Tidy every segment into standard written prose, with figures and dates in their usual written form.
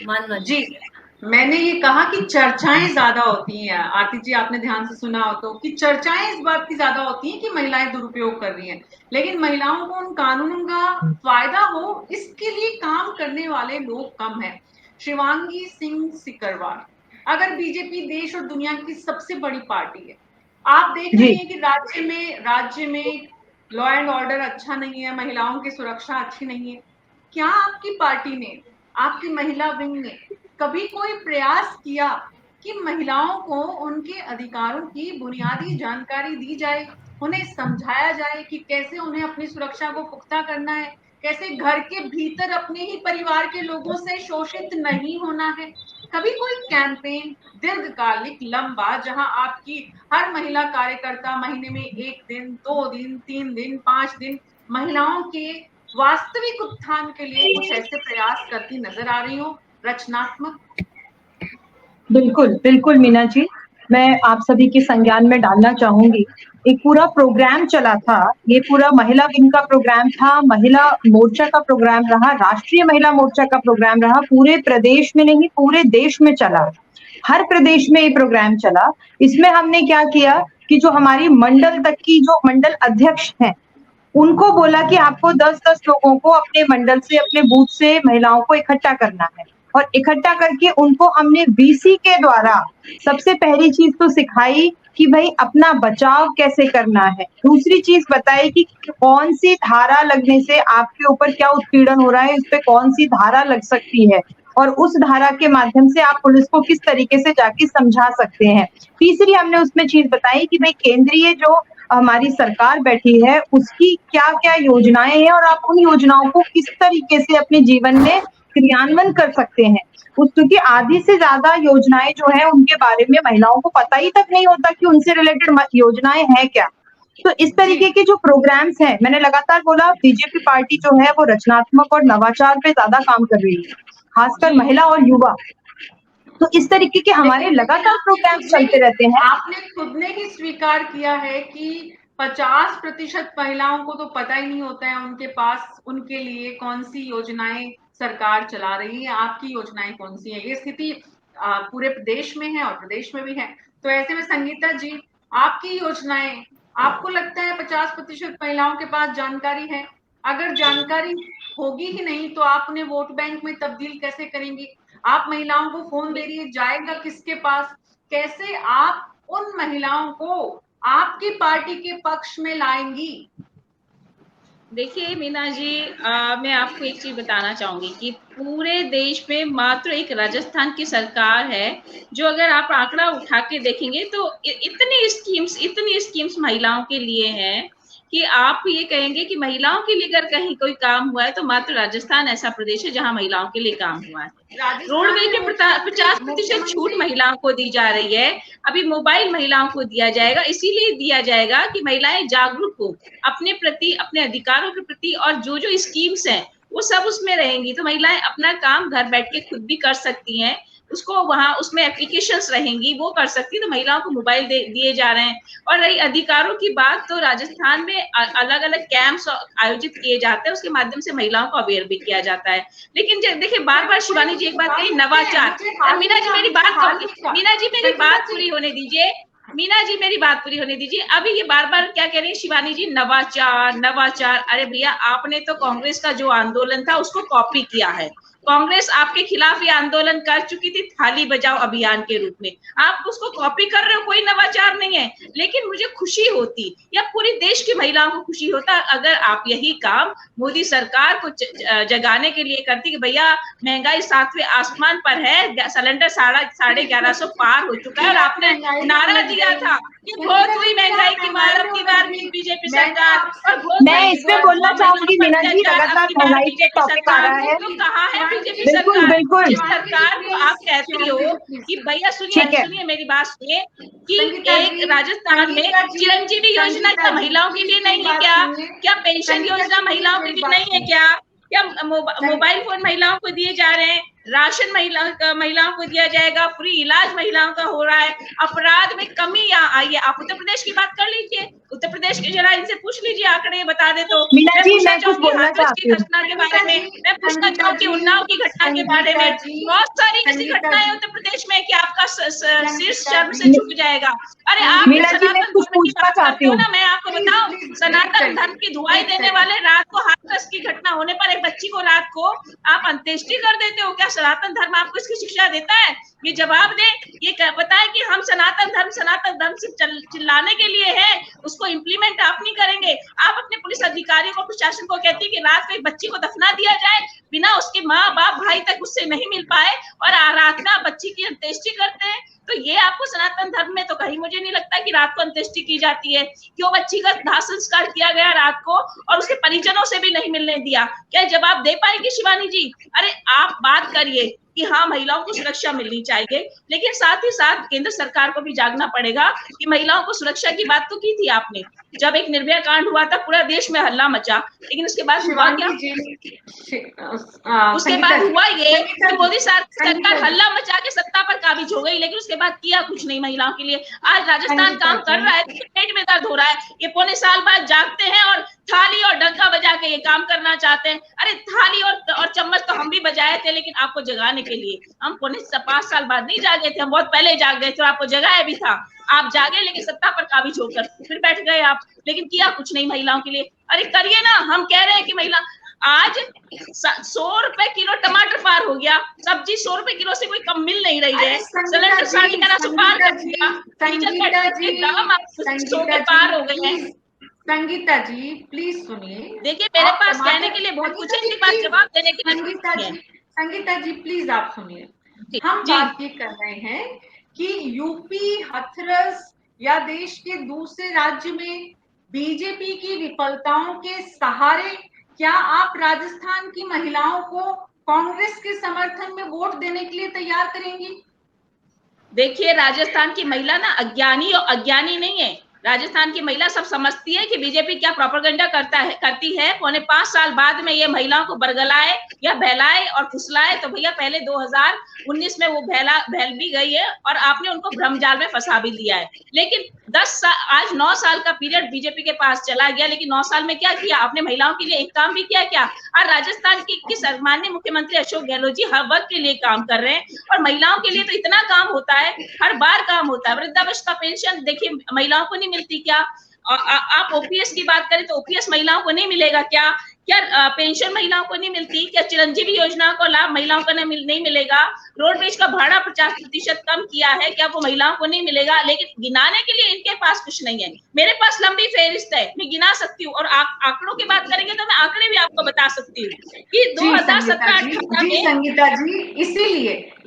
मानवा जी, मैंने ये कहा कि चर्चाएं ज्यादा होती हैं। आरती जी, आपने ध्यान से सुना हो तो, कि चर्चाएं इस बात की ज्यादा होती हैं कि महिलाएं दुरुपयोग कर रही हैं, लेकिन महिलाओं को उन कानूनों का फायदा हो इसके लिए काम करने वाले लोग कम हैं। शिवांगी सिंह सिकरवार, अगर बीजेपी देश और दुनिया की सबसे बड़ी पार्टी है, आप देख जी रही हैं कि राज्य में लॉ एंड ऑर्डर अच्छा नहीं है, महिलाओं की सुरक्षा अच्छी नहीं है। क्या आपकी पार्टी ने, आपकी महिला विंग ने कभी कोई प्रयास किया कि महिलाओं को उनके अधिकारों की बुनियादी जानकारी दी जाए, उन्हें समझाया जाए कि कैसे उन्हें अपनी सुरक्षा को पुख्ता करना है, कैसे घर के भीतर अपने ही परिवार के लोगों से शोषित नहीं होना है? कभी कोई कैंपेन दीर्घकालिक लंबा, जहां आपकी हर महिला कार्यकर्ता महीने में 1 दिन, 2 दिन, 3 दिन, 5 दिन महिलाओं के वास्तविक उत्थान के लिए कुछ ऐसे प्रयास करती नजर आ रही हो, रचनात्मक? बिल्कुल, बिल्कुल मीना जी, मैं आप सभी के संज्ञान में डालना चाहूँगी। एक पूरा प्रोग्राम चला था, ये पूरा महिला विंग का प्रोग्राम था, महिला मोर्चा का प्रोग्राम रहा, राष्ट्रीय महिला मोर्चा का प्रोग्राम रहा, पूरे प्रदेश में नहीं, पूरे देश में चला। हर प्रदेश में ये प्रोग्राम चला। इसमें हमने क्या किया कि जो हमारी मंडल तक की जो मंडल अध्यक्ष हैं, उनको बोला कि आपको 10-10 लोगों को अपने मंडल से, अपने बूथ से महिलाओं को इकट्ठा करना है और इकट्ठा करके उनको हमने वीसी के द्वारा सबसे पहली चीज तो सिखाई कि भाई अपना बचाव कैसे करना है। दूसरी चीज बताई कि कौन सी धारा लगने से आपके ऊपर क्या उत्पीड़न हो रहा है, उस पे कौन सी धारा लग सकती है और उस धारा के माध्यम से आप पुलिस को किस तरीके से जाके समझा सकते हैं। तीसरी हमने उसमें चीज बताई कि भाई केंद्रीय जो हमारी सरकार बैठी है उसकी क्या-क्या योजनाएं हैं और आप उन योजनाओं को किस तरीके से अपने जीवन में क्रियान्वयन कर सकते हैं। उस क्योंकि आधी से ज्यादा योजनाएं जो है उनके बारे में महिलाओं को पता ही तक नहीं होता कि उनसे रिलेटेड योजनाएं हैं क्या। तो इस तरीके के जो प्रोग्राम्स हैं, मैंने लगातार बोला बीजेपी पार्टी जो है वो रचनात्मक और नवाचार पे ज्यादा काम कर रही है, खासकर महिला और युवा। तो इस तरीके के हमारे लगातार प्रोग्राम्स चलते रहते हैं। आपने खुद ने ही स्वीकार किया है कि 50% महिलाओं को तो पता ही नहीं होता है उनके पास उनके लिए कौन सी योजनाएं सरकार चला रही है, आपकी योजनाएं कौन सी है। ये स्थिति पूरे देश में है और प्रदेश में भी है। तो ऐसे में संगीता जी, आपकी योजनाएं, आपको लगता है 50% महिलाओं के पास जानकारी है? अगर जानकारी होगी ही नहीं तो आप उन्हें वोट बैंक में तब्दील कैसे करेंगी? आप महिलाओं को फोन दे रही है, जाएगा किसके पास? कैसे आप उन महिलाओं को आपकी पार्टी के पक्ष में लाएंगी? देखिए मीना जी, मैं आपको एक चीज बताना चाहूंगी कि पूरे देश में मात्र एक राजस्थान की सरकार है जो, अगर आप आंकड़ा उठा के देखेंगे तो इतनी स्कीम्स महिलाओं के लिए हैं कि आप ये कहेंगे कि महिलाओं के लिए अगर कहीं कोई काम हुआ है तो मात्र राजस्थान ऐसा प्रदेश है जहां महिलाओं के लिए काम हुआ है। रोडवे के 50% छूट महिलाओं को दी जा रही है। अभी मोबाइल महिलाओं को दिया जाएगा, इसीलिए दिया जाएगा कि महिलाएं जागरूक हो अपने प्रति, अपने अधिकारों के प्रति, और जो जो स्कीम्स हैं वो सब उसमें रहेंगी तो महिलाएं अपना काम घर बैठ के खुद भी कर सकती हैं। उसको वहां उसमें एप्लीकेशंस रहेंगी, वो कर सकती है। तो महिलाओं को मोबाइल दिए जा रहे हैं। और रही अधिकारों की बात, तो राजस्थान में अलग अलग कैंप्स आयोजित किए जाते हैं, उसके माध्यम से महिलाओं को अवेयर भी किया जाता है। लेकिन देखिए, बार बार शिवानी जी एक बात कही, नवाचार। मीना जी मेरी बात पूरी होने दीजिए। मीना जी मेरी बात पूरी होने दीजिए। अभी ये बार बार क्या कह रही है शिवानी जी, नवाचार नवाचार। अरे भैया, आपने तो कांग्रेस का जो आंदोलन था उसको कॉपी किया है। कांग्रेस आपके खिलाफ ये आंदोलन कर चुकी थी, थाली बजाओ अभियान के रूप में। आप उसको कॉपी कर रहे हो, कोई नवाचार नहीं है। लेकिन मुझे खुशी होती, या पूरी देश की महिलाओं को खुशी होता, अगर आप यही काम मोदी सरकार को जगाने के लिए करती कि भैया महंगाई 7वें आसमान पर है, सिलेंडर 1150 पार हो चुका है, और आपने नारा दिया था कि बहुत हुई महंगाई की मार अब की बार बीजेपी सरकार, और बहुत मैं इसमें बोलना चाहूंगी मीना जी, लगातार महंगाई पे बीजेपी टॉपिक आ सरकार। रहा है। तो कहाँ है बीजेपी बिल्कुल सरकार? बिल्कुल जिस सरकार को आप कहती हो कि भैया सुनिए ठीक है। सुनिए मेरी बात सुनिए, कि संगीता एक जी, राजस्थान में संगीता जी, चिरंजीवी योजना संगीता क्या जी, महिलाओं के प्लीज लिए मेरी नहीं है बात क्या? सुनिए। क्या पेंशन संगीता योजना जी, प्लीज महिलाओं के मेरी लिए बात नहीं है सुनिए। क्या? क्या मोबाइल फोन महिलाओं को दिए जा रहे हैं? राशन महिलाओं को दिया जाएगा, फ्री इलाज महिलाओं का हो रहा है, अपराध में कमी यहाँ आई है। आप उत्तर प्रदेश की बात कर लीजिए, उत्तर प्रदेश के जरा इनसे पूछ लीजिए, आंकड़े बता दे तो। मीना जी, मैं कुछ बोलना हाथरस की चाहती हूँ। घटना के बारे में, मैं पूछना चाहूंगी उन्नाव की घटना के बारे में। बहुत सारी ऐसी घटनाएं उत्तर प्रदेश में कि आपका शीर्ष शर्म से झुक जाएगा। अरे आप मीना जी, मैं कुछ पूछना चाहती हूँ ना, मैं आपको बताऊं, सनातन धर्म की दुहाई देने वाले रात को हाथरस की घटना होने पर एक बच्ची को रात को आप अंत्येष्टि कर देते हो। क्या सनातन धर्म आपको इसकी शिक्षा देता है? ये जवाब दे, ये बताए कि हम सनातन धर्म से चिल्लाने के लिए है, उसको इम्प्लीमेंट आप नहीं करेंगे। आप अपने पुलिस अधिकारियों को, प्रशासन को कहती है कि रात को एक बच्ची को दफना दिया जाए, बिना उसके माँ बाप भाई तक उससे नहीं मिल पाए, और रात में आप बच्ची की अंत्येष्टि करते हैं। तो ये आपको सनातन धर्म में तो कहीं मुझे नहीं लगता कि रात को अंत्येष्टि की जाती है। क्यों बच्ची का दाह संस्कार किया गया रात को और उसके परिजनों से भी नहीं मिलने दिया? क्या जवाब दे पाएंगे शिवानी जी? अरे आप बात करिए कि हाँ महिलाओं को सुरक्षा मिलनी चाहिए, लेकिन साथ ही साथ केंद्र सरकार को भी जागना पड़ेगा कि महिलाओं को सुरक्षा की बात तो की थी आपने। जब एक निर्भया कांड हुआ था पूरा देश में हल्ला मचा, लेकिन उसके बाद हुआ क्या? उसके बाद हुआ ये कि मोदी सरकार हल्ला मचा के सत्ता पर काबिज हो गई, लेकिन उसके बाद किया कुछ नहीं महिलाओं के लिए। आज राजस्थान काम कर रहा है तो पेट में दर्द हो रहा है। ये पौने साल बाद जागते हैं और थाली और डंका बजा के ये काम करना चाहते हैं। अरे थाली और चम्मच तो हम भी बजाए थे, लेकिन आपको जगाने के लिए। हम पौने 5 साल बाद नहीं जागे थे, हम बहुत पहले जाग गए थे और आपको जगाया भी था। आप जागे लेकिन सत्ता पर काबिज होकर फिर बैठ गए आप, लेकिन किया कुछ नहीं महिलाओं के लिए। अरे करिए ना, हम कह रहे हैं कि महिला आज 100 रुपए किलो टमाटर पार हो गया, सब्जी 100 रुपए किलो से कोई कम मिल नहीं रही है, सिलेंडर 1150 पार कर दिया, दाम 100 के पार हो गए हैं। संगीता जी प्लीज सुनिए। देखिए मेरे पास कहने के लिए बहुत कुछ है, इनके पास जवाब देने के लिए। संगीता जी प्लीज आप सुनिए। हम बात ये कर रहे हैं कि यूपी, हाथरस या देश के दूसरे राज्य में बीजेपी की विफलताओं के सहारे क्या आप राजस्थान की महिलाओं को कांग्रेस के समर्थन में वोट देने के लिए तैयार करेंगी? देखिए राजस्थान की महिला ना अज्ञानी नहीं है। राजस्थान की महिला सब समझती है कि बीजेपी क्या प्रोपेगेंडा करती है। पौने 5 साल बाद में ये महिलाओं को बरगलाए या बहलाए और फुसलाए, तो भैया पहले 2019 में वो बहल भी गई है और आपने उनको भ्रमजाल में फंसा भी दिया है। लेकिन आज 9 साल का पीरियड बीजेपी के पास चला गया, लेकिन 9 साल में क्या किया आपने? महिलाओं के लिए एक काम भी किया क्या? और राजस्थान की माननीय मुख्यमंत्री अशोक गहलोत जी हर वर्ग के लिए काम कर रहे हैं, और महिलाओं के लिए तो इतना काम होता है, हर बार काम होता है। वृद्धावस्था पेंशन देखिए महिलाओं को नहीं मिलती क्या? आप ओपीएस की बात करें तो ओपीएस महिलाओं को नहीं मिलेगा क्या? क्या पेंशन महिलाओं को नहीं मिलती? क्या चिरंजीवी योजना को लाभ महिलाओं को नहीं मिलेगा? रोडवेज का भाड़ा 50% कम किया है, क्या वो महिलाओं को नहीं मिलेगा? लेकिन गिनाने के लिए इनके पास कुछ नहीं है। मेरे पास लंबी फेहरिस्त है, मैं गिना सकती हूँ, और आंकड़ों की बात करेंगे तो मैं आंकड़े भी आपको बता सकती हूँ कि 2017-18 में। संगीता जी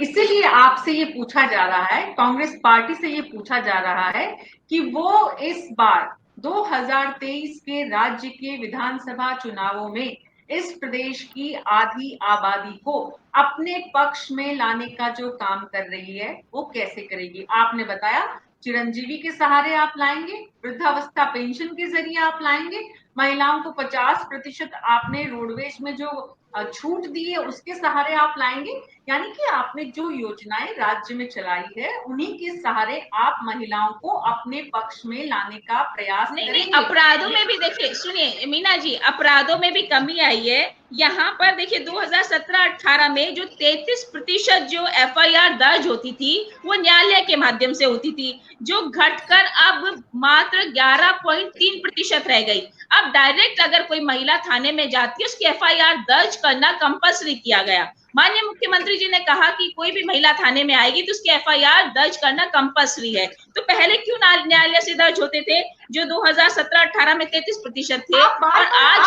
इसीलिए आपसे ये पूछा जा रहा है, कांग्रेस पार्टी से ये पूछा जा रहा है कि वो इस बार 2023 के राज्य के विधानसभा चुनावों में इस प्रदेश की आधी आबादी को अपने पक्ष में लाने का जो काम कर रही है वो कैसे करेगी? आपने बताया चिरंजीवी के सहारे आप लाएंगे, वृद्धावस्था पेंशन के जरिए आप लाएंगे, महिलाओं को 50% आपने रोडवेज में जो छूट दी है उसके सहारे आप लाएंगे। यानी कि आपने जो योजनाएं राज्य में चलाई है उन्हीं के सहारे आप महिलाओं को अपने पक्ष में लाने का प्रयास नहीं, अपराधों में भी देखिए, सुनिए मीना जी, अपराधों में भी कमी आई है। यहाँ पर देखिए 2017-18 में जो 33% जो एफआईआर दर्ज होती थी वो न्यायालय के माध्यम से होती थी, जो घटकर अब मात्र 11.3% रह गई। अब डायरेक्ट अगर कोई महिला थाने में जाती है उसकी एफआईआर दर्ज करना कंपल्सरी किया गया। माननीय मुख्यमंत्री जी ने कहा कि कोई भी महिला थाने में आएगी तो उसकी एफआईआर दर्ज करना कंपल्सरी है। तो पहले क्यों न्यायालय से दर्ज होते थे जो 2017-18 में 33% थे, और आज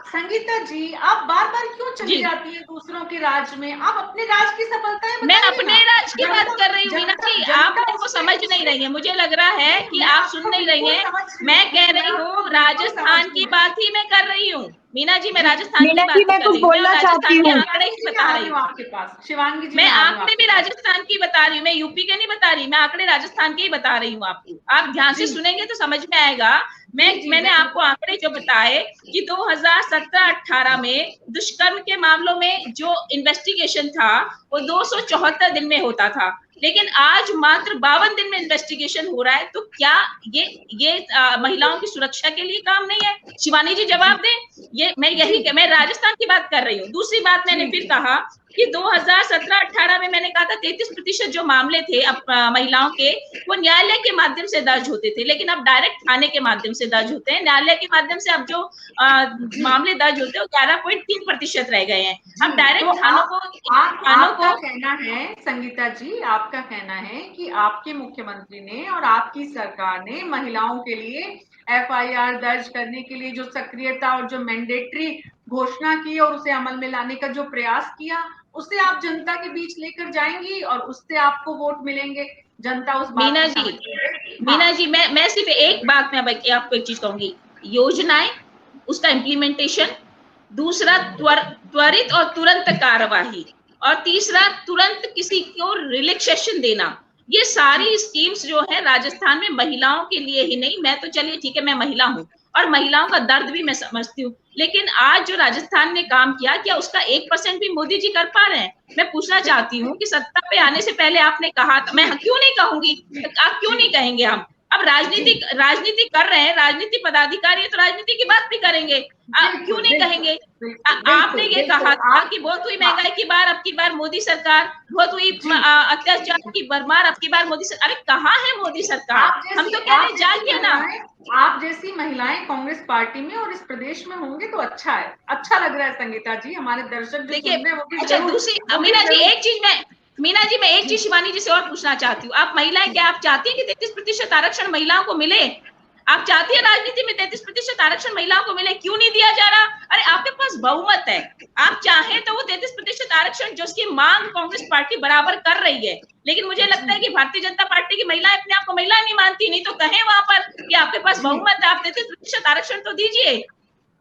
संगीता जी आप बार-बार क्यों चली जाती है दूसरों के राज्य में? आप अपने राज्य की सफलताएं मैं अपने राज्य की बात कर रही हूँ मीना जी, आप लोगों को समझ नहीं रही है। मुझे लग रहा है कि आप सुन नहीं रही हैं। मैं कह रही हूँ राजस्थान की बात ही मैं कर रही हूँ मीना जी, मैं राजस्थान की बात कर रही हूँ, राजस्थान के आंकड़े ही बता रही हूँ आपके पास। शिवांगी जी मैं आंकड़े भी राजस्थान की बता रही हूँ, मैं यूपी के नहीं बता रही, मैं आंकड़े राजस्थान के ही बता रही हूँ आपको। आप ध्यान से सुनेंगे तो समझ में आएगा। मैंने आपको आंकड़े जो बताए कि 2017-18 में दुष्कर्म के मामलों में जो इन्वेस्टिगेशन था वो 274 दिन में होता था, लेकिन आज मात्र 52 दिन में इन्वेस्टिगेशन हो रहा है। तो क्या ये महिलाओं की सुरक्षा के लिए काम नहीं है? शिवानी जी जवाब दें। मैं राजस्थान की बात कर रही हूँ। दूसरी बात मैंने फिर कहा कि 2017-18 में मैंने कहा था 33% जो मामले थे अब महिलाओं के, वो न्यायालय के माध्यम से दर्ज होते थे, लेकिन अब डायरेक्ट थाने के माध्यम से दर्ज होते हैं। न्यायालय के माध्यम से अब जो मामले दर्ज होते हैं वो 11.3% रह गए हैं। अब डायरेक्ट तो थानों को आपका कहना है संगीता जी, आपका कहना है कि आपके मुख्यमंत्री ने और आपकी सरकार ने महिलाओं के लिए एफआईआर दर्ज करने के लिए जो सक्रियता और जो मैंडेटरी घोषणा की और उसे अमल में लाने का जो प्रयास किया, उसे आप जनता के बीच लेकर जाएंगी और उससे आपको वोट मिलेंगे। जनता उस बात मीना को जी, समझेगी। मीना जी, मैं सिर्फ एक बात में आपको एक चीज कहूंगी, योजनाएं, उसका इम्प्लीमेंटेशन, दूसरा त्वरित और तुरंत कार्यवाही, और तीसरा तुरंत किसी को रिलैक्सेशन देना। ये सारी स्कीम्स जो है राजस्थान में महिलाओं के लिए ही नहीं, मैं तो चलिए ठीक है मैं महिला हूं और महिलाओं का दर्द भी मैं समझती हूँ, लेकिन आज जो राजस्थान ने काम किया, क्या उसका 1% भी मोदी जी कर पा रहे हैं? मैं पूछना चाहती हूँ कि सत्ता पे आने से पहले आपने कहा था, मैं क्यों नहीं कहूंगी, आप क्यों नहीं कहेंगे? हम अब राजनीति कर रहे हैं, राजनीति पदाधिकारी है तो राजनीति की बात भी करेंगे, आप क्यों नहीं कहेंगे? आपने ये कहा था कि बहुत हुई महंगाई की बार, अब की बार मोदी सरकार, बहुत हुई अत्याचार की भरमार, अब की बार मोदी सरकार। अरे कहाँ है मोदी सरकार? हम तो कह रहे जागिए ना। आप जैसी महिलाएं कांग्रेस पार्टी में और इस प्रदेश में होंगे तो अच्छा है, अच्छा लग रहा है संगीता जी। हमारे दर्शक जो सुन रहे हैं वो भी अच्छा, दूसरी मीना जी मैं एक चीज शिवानी जी से और पूछना चाहती हूँ, आप महिलाएं क्या आप चाहती हैं कि 33% आरक्षण महिलाओं को मिले? आप चाहती है राजनीति में 33% आरक्षण महिलाओं को मिले? क्यों नहीं दिया जा रहा? अरे आपके पास बहुमत है, आप चाहें तो वो 33% आरक्षण जो उसकी मांग कांग्रेस पार्टी बराबर कर रही है, लेकिन मुझे लगता है कि भारतीय जनता पार्टी की महिलाएं अपने आप को महिला नहीं मानती, नहीं तो कहें वहां पर कि आपके पास बहुमत है, आप 33% आरक्षण तो दीजिए,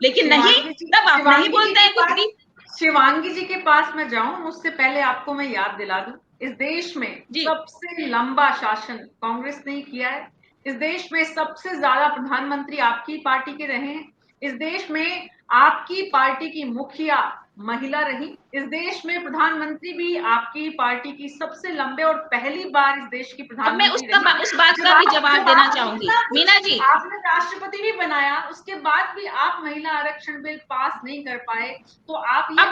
लेकिन नहीं, तब आप नहीं बोलते हैं कुछ भी। शिवांगी जी के पास मैं जाऊं उससे पहले आपको मैं याद दिला दूं, इस देश में सबसे लंबा शासन कांग्रेस ने किया है। इस देश में सबसे ज्यादा प्रधानमंत्री आपकी पार्टी के रहे हैं। इस देश में आपकी पार्टी की मुखिया महिला रही। इस देश में प्रधानमंत्री भी आपकी पार्टी की सबसे लंबे और पहली बार इस देश की प्रधानमंत्री रही। उस बात का भी जवाब देना चाहूंगी मीना जी। आपने राष्ट्रपति भी बनाया, उसके बाद भी आप महिला आरक्षण बिल पास नहीं कर पाए, तो आप ये